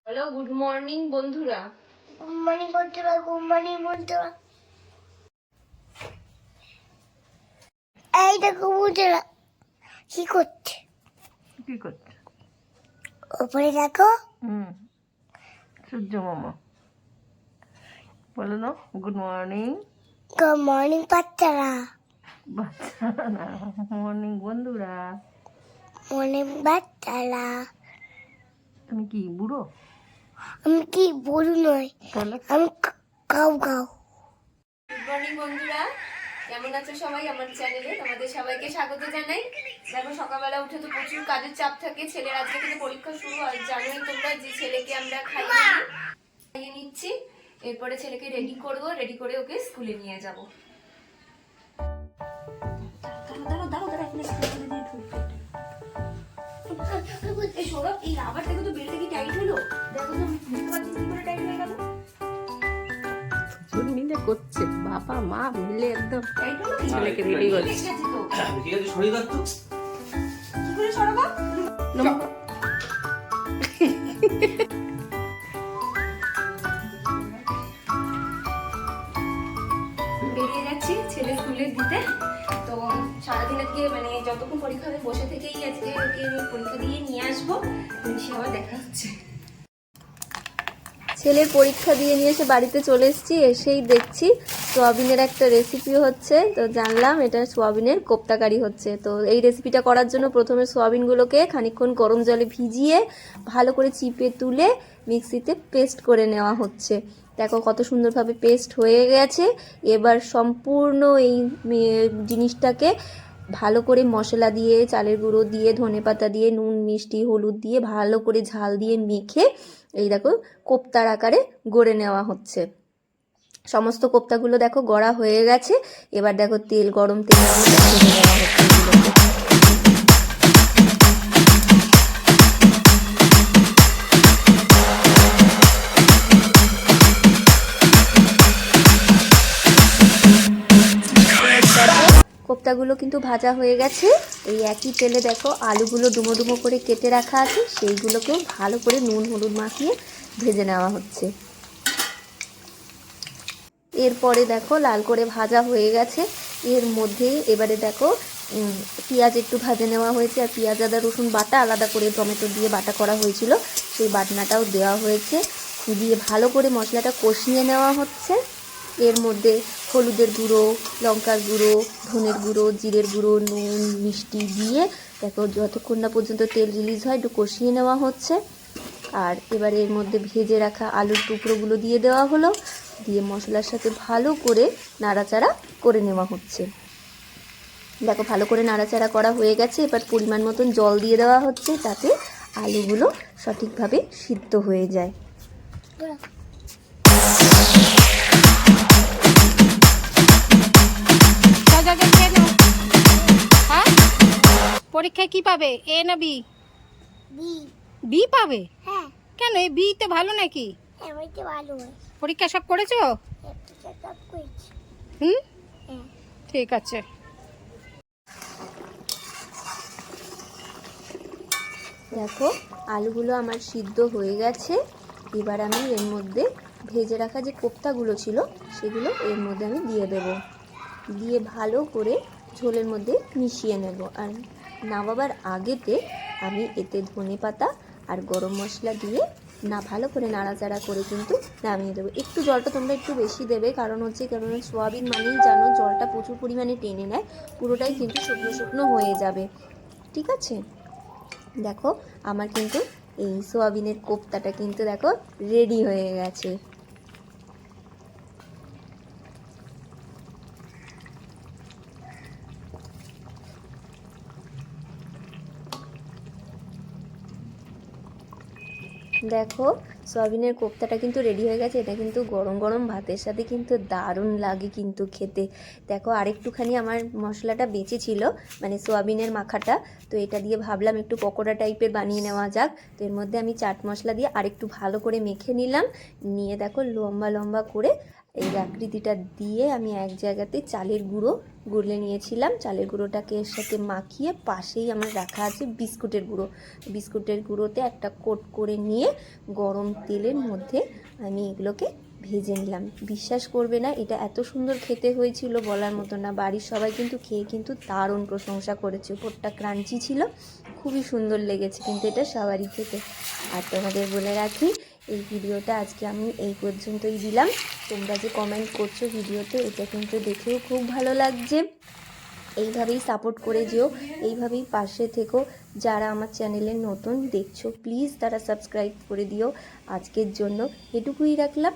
Hello, good morning বন্ধুরা। Good morning বন্ধুরা, good morning বন্ধুরা। এই দেখো বন্ধুরা, কি করছে? কি করছে? উপরে দেখো। সূর্য মামা বলো না, গুড মর্নিং। গুড মর্নিং বাচ্চারা, বাচ্চা না, মর্নিং বন্ধুরা। মর্নিং বাচ্চারা। তুমি কি বুড়ো? আমি কি বলু নয়, তাহলে আমি গাও গাও। গুড মর্নিং বন্ধুরা, কেমন আছো সবাই? আমার চ্যানেলে তোমাদের সবাইকে স্বাগত জানাই। দেখো, সকালবেলা উঠে তো প্রচুর কাজের চাপ থাকে। ছেলের আজকে থেকে পরীক্ষা শুরু হয়, জানোই তোমরা, যে ছেলেকে আমরা খাইয়ে নিচ্ছি। এরপরে ছেলেকে রেডি করব, রেডি করে ওকে স্কুলে নিয়ে যাব। দাঁড়াও দাঁড়াও দাঁড়াও, এখন স্কুলে দিয়ে ঢুকতে। এই সৌরভ, এই রাবার দেখো তো বেল্টে কি টাইট হলো? দেখো তো, বুঝতে পারছি কি করে টাইট হয়ে গেল। দুজন মিলে করছে, বাবা মা মিলে একদম টাইট হলো। ছেলেকে রেডি করছে। ঠিক আছে, সরিয়ে দাও তো। কি করে সরাবো? বেরিয়ে যাচ্ছি ছেলে স্কুলে দিতে। তো সারাদিন আজকে মানে যতক্ষণ পরীক্ষা হবে বসে থেকেই আজকে ওকে পরীক্ষা দিয়ে নিয়ে আসবো। সে আবার দেখা হচ্ছে। ছেলের পরীক্ষা দিয়ে নিয়ে এসে বাড়িতে চলে এসেছি। এসেই দেখছি সোয়াবিনের একটা রেসিপি হচ্ছে। তো জানলাম এটা সোয়াবিনের কোপ্তা কারি হচ্ছে। তো এই রেসিপিটা করার জন্য প্রথমে সোয়াবিনগুলোকে খানিকক্ষণ গরম জলে ভিজিয়ে ভালো করে চিপে তুলে মিক্সিতে পেস্ট করে নেওয়া হচ্ছে। দেখো কত সুন্দরভাবে পেস্ট হয়ে গেছে। এবার সম্পূর্ণ এই জিনিসটাকে ভালো করে মশলা দিয়ে, চালের গুঁড়ো দিয়ে, ধনেপাতা দিয়ে, নুন মিষ্টি হলুদ দিয়ে ভালো করে ঝাল দিয়ে মেখে এই দেখো কোপ্তার আকারে গড়ে নেওয়া হচ্ছে। সমস্ত কোপ্তাগুলো দেখো গড়া হয়ে গেছে। এবার দেখো তেল, গরম তেলের মধ্যে ভেজে নেওয়া হচ্ছে এগুলোকে। কোপ্তাগুলো কিন্তু ভাজা হয়ে গেছে। এই একই তেলে দেখো আলুগুলো ডুমো ডুমো করে কেটে রাখা আছে, সেইগুলোকেও ভালো করে নুন হলুদ মাখিয়ে ভেজে নেওয়া হচ্ছে। এরপরে দেখো লাল করে ভাজা হয়ে গেছে। এর মধ্যে এবারে দেখো পেঁয়াজ একটু ভাজে নেওয়া হয়েছে, আর পেঁয়াজ আদা রসুন বাটা আলাদা করে টমেটো দিয়ে বাটা করা হয়েছিল, সেই বাটনাটাও দেওয়া হয়েছে। দিয়ে ভালো করে মশলাটা কষিয়ে নেওয়া হচ্ছে। এর মধ্যে হলুদের গুঁড়ো, লঙ্কার গুঁড়ো, ধনের গুঁড়ো, জিরের গুঁড়ো, নুন মিষ্টি দিয়ে দেখো যতক্ষণ না পর্যন্ত তেল রিলিজ হয় একটু কষিয়ে নেওয়া হচ্ছে। আর এবার এর মধ্যে ভেজে রাখা আলুর টুকরোগুলো দিয়ে দেওয়া হলো, দিয়ে মশলার সাথে ভালো করে নাড়াচাড়া করে নেওয়া হচ্ছে। দেখো ভালো করে নাড়াচাড়া করা হয়ে গেছে। এবার পরিমাণ মতন জল দিয়ে দেওয়া হচ্ছে, যাতে আলুগুলো সঠিকভাবে সিদ্ধ হয়ে যায়। পরীক্ষায় কি পাবে, এ না বি? বি। বি পাবে? হ্যাঁ। কেন, এই বি তো ভালো নাকি? এমনিতে ভালো হয়। পরীক্ষা সব করেছো? একটা সব করেছি। হুম, হ্যাঁ। ঠিক আছে। দেখো আলুগুলো আমার সিদ্ধ হয়ে গেছে। এবার আমি এর মধ্যে ভেজে রাখা যে কোপ্তাগুলো ছিল সেগুলো এর মধ্যে আমি দিয়ে দেব। দিয়ে ভালো করে ঝোলের মধ্যে মিশিয়ে নেব। আর নামাবার আগেতে আমি এতে ধনেপাতা আর গরম মশলা দিয়ে ভালো করে নাড়াচাড়া করে কিন্তু নামিয়ে দেবো। একটু জলটা তোমরা একটু বেশি দেবে, কারণ সোয়াবিন মানেই জানো জলটা প্রচুর পরিমাণে টেনে নেয়। পুরোটাই কিন্তু শুকনো শুকনো হয়ে যাবে, ঠিক আছে? দেখো আমার কিন্তু এই সোয়াবিনের কোপ্তাটা কিন্তু দেখো রেডি হয়ে গেছে। দেখো সয়াবিনের কোপ্তাটা কিন্তু রেডি হয়ে গেছে। এটা কিন্তু গরম গরম ভাতের সাথে কিন্তু দারুণ লাগে কিন্তু খেতে। দেখো আরেকটুখানি আমার মশলাটা বেঁচে ছিল, মানে সয়াবিনের মাখাটা। তো এটা দিয়ে ভাবলাম একটু পকোড়া টাইপের বানিয়ে নেওয়া যাক। তো এর মধ্যে আমি চাট মশলা দিয়ে আরেকটু ভালো করে মেখে নিলাম। নিয়ে দেখো লম্বা লম্বা করে এই আকৃতিটা দিয়ে আমি এক জায়গাতে চালের গুঁড়ো গুলে নিয়েছিলাম। চালের গুঁড়োটাকে এর সাথে মাখিয়ে পাশেই আমার রাখা আছে বিস্কুটের গুঁড়ো। বিস্কুটের গুঁড়োতে একটা কোট করে নিয়ে গরম তেলের মধ্যে আমি এগুলোকে ভেজে নিলাম। বিশ্বাস করবে না, এটা এত সুন্দর খেতে হয়েছিল বলার মতো না। বাড়ির সবাই কিন্তু খেয়ে কিন্তু দারুণ প্রশংসা করেছে। উপরটা ক্রাঞ্চি ছিল, খুবই সুন্দর লেগেছে কিন্তু এটা সবারই খেতে। আর তোমাদের বলে রাখি, এই ভিডিওটা আজকে আমি এই পর্যন্তই দিলাম। তোমরা যে কমেন্ট করছো ভিডিওতে, এটা কিন্তু দেখেও খুব ভালো লাগছে। এইভাবেই সাপোর্ট করে যেও, এইভাবেই পাশে থেকো। যারা আমার চ্যানেলে নতুন দেখছো প্লিজ তারা সাবস্ক্রাইব করে দিও। আজকের জন্য এটুকুই রাখলাম।